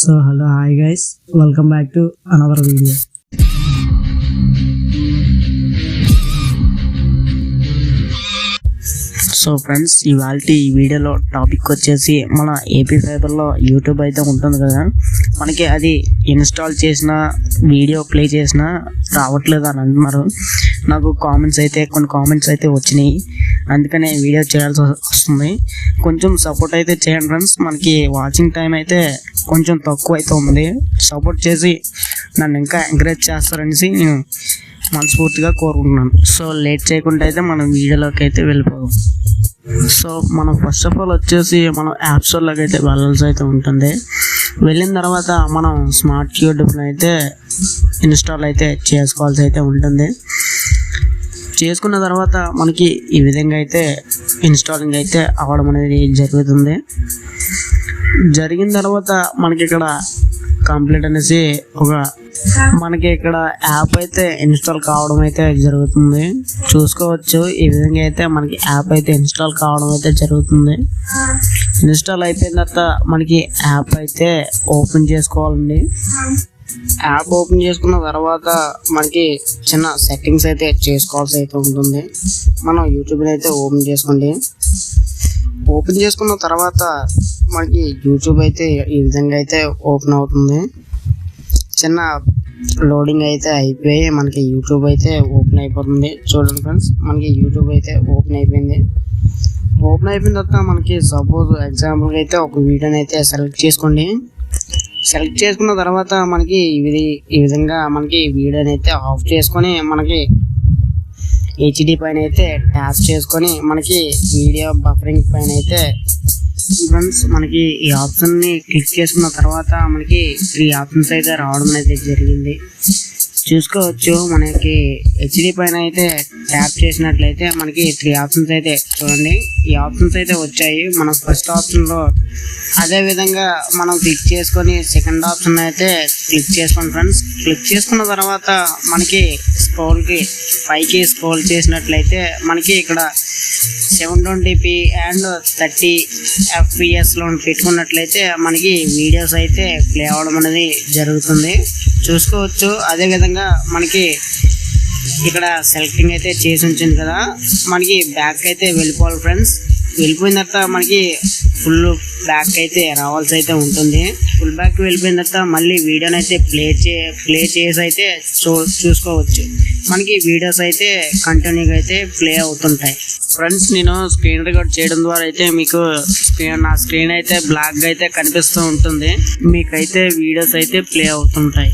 So hello, hi guys, welcome back to another video. So friends, ఇవాళ ఈ వీడియోలో topic వచ్చేసి మన ఏపీ ఫైబర్లో యూట్యూబ్ అయితే ఉంటుంది కదా, మనకి అది ఇన్స్టాల్ చేసిన వీడియో ప్లే చేసినా రావట్లేదు అని అంటున్నారు. నాకు కొన్ని కామెంట్స్ అయితే వచ్చినాయి, అందుకనే వీడియో చేయాల్సి వస్తుంది. కొంచెం సపోర్ట్ అయితే చేయండి ఫ్రెండ్స్. మనకి వాచింగ్ టైం అయితే కొంచెం తక్కువ అయితే ఉంది. సపోర్ట్ చేసి నన్ను ఇంకా ఎంకరేజ్ చేస్తారనేసి నేను మనస్ఫూర్తిగా కోరుకుంటున్నాను. సో లేట్ చేయకుండా అయితే మనం వీడియోలోకి అయితే వెళ్ళిపోదాం. సో మనం ఫస్ట్ ఆఫ్ ఆల్ వచ్చేసి మనం యాప్ స్టోర్లోకి అయితే వెళ్ళాల్సి అయితే ఉంటుంది. వెళ్ళిన తర్వాత మనం స్మార్ట్ యూట్యూబ్ని అయితే ఇన్స్టాల్ అయితే చేసుకోవాల్సి అయితే ఉంటుంది. చేసుకున్న తర్వాత మనకి ఈ విధంగా అయితే ఇన్స్టాలింగ్ అయితే అవ్వడం అనేది జరుగుతుంది. జరిగిన తర్వాత మనకి ఇక్కడ కంప్లీట్ అనేసి మనకి ఇక్కడ యాప్ అయితే ఇన్స్టాల్ కావడం అయితే జరుగుతుంది. చూసుకోవచ్చు, ఈ విధంగా అయితే మనకి యాప్ అయితే ఇన్స్టాల్ కావడం అయితే జరుగుతుంది. ఇన్స్టాల్ అయిపోయిన తర్వాత మనకి యాప్ అయితే ఓపెన్ చేసుకోవాలండి. యాప్ ఓపెన్ చేసుకున్న తర్వాత మనకి చిన్న సెట్టింగ్స్ అయితే చేసుకోవాల్సి అయితే ఉంటుంది. మనం యూట్యూబ్ని అయితే ఓపెన్ చేసుకోండి. ఓపెన్ చేసుకున్న తర్వాత మనకి యూట్యూబ్ అయితే ఈ విధంగా అయితే ఓపెన్ అవుతుంది. చిన్న లోడింగ్ అయితే అయిపోయి మనకి యూట్యూబ్ అయితే ఓపెన్ అయిపోతుంది. చూడండి ఫ్రెండ్స్, మనకి యూట్యూబ్ అయితే ఓపెన్ అయిపోయింది. ఓపెన్ అయిపోయిన తర్వాత మనకి సపోజ్ ఎగ్జాంపుల్గా అయితే ఒక వీడియోని అయితే సెలెక్ట్ చేసుకోండి. సెలెక్ట్ చేసుకున్న తర్వాత మనకి ఈ విధంగా మనకి వీడియోని అయితే ఆఫ్ చేసుకొని మనకి హెచ్డి పైన అయితే ట్యాప్ చేసుకొని మనకి వీడియో బఫరింగ్ పైన అయితే ఫ్రెండ్స్ మనకి ఈ ఆప్షన్ని క్లిక్ చేసుకున్న తర్వాత మనకి 3 ఆప్షన్స్ అయితే రావడం అయితే జరిగింది. చూసుకోవచ్చు, మనకి హెచ్డి పైన అయితే ట్యాప్ చేసినట్లయితే మనకి 3 ఆప్షన్స్ అయితే చూడండి, ఈ ఆప్షన్స్ అయితే వచ్చాయి. మనం ఫస్ట్ ఆప్షన్లో అదే విధంగా మనం క్లిక్ చేసుకొని సెకండ్ ఆప్షన్ అయితే క్లిక్ చేసుకోండి ఫ్రెండ్స్. క్లిక్ చేసుకున్న తర్వాత మనకి పైకి స్క్రోల్ చేసినట్లయితే మనకి ఇక్కడ 720p అండ్ 30 fps పెట్టుకున్నట్లయితే మనకి వీడియోస్ అయితే ప్లే అవ్వడం అనేది జరుగుతుంది. చూసుకోవచ్చు, అదేవిధంగా మనకి ఇక్కడ సెలెక్టింగ్ అయితే చేసి ఉంచింది కదా, మనకి బ్యాక్ అయితే వెళ్ళిపోవాలి ఫ్రెండ్స్. వెళ్ళిపోయిన తర్వాత మనకి ఫుల్ బ్యాక్ అయితే రావాల్సి అయితే ఉంటుంది. ఫుల్ బ్యాక్ వెళ్ళిపోయిన తర్వాత మళ్ళీ వీడియోని అయితే ప్లే చేసి అయితే చూసుకోవచ్చు. మనకి వీడియోస్ అయితే కంటిన్యూగా అయితే ప్లే అవుతుంటాయి. ఫ్రెండ్స్, నేను స్క్రీన్ రికార్డ్ చేయడం ద్వారా అయితే మీకు నా స్క్రీన్ అయితే బ్లాక్గా అయితే కనిపిస్తూ ఉంటుంది. మీకైతే వీడియోస్ అయితే ప్లే అవుతుంటాయి.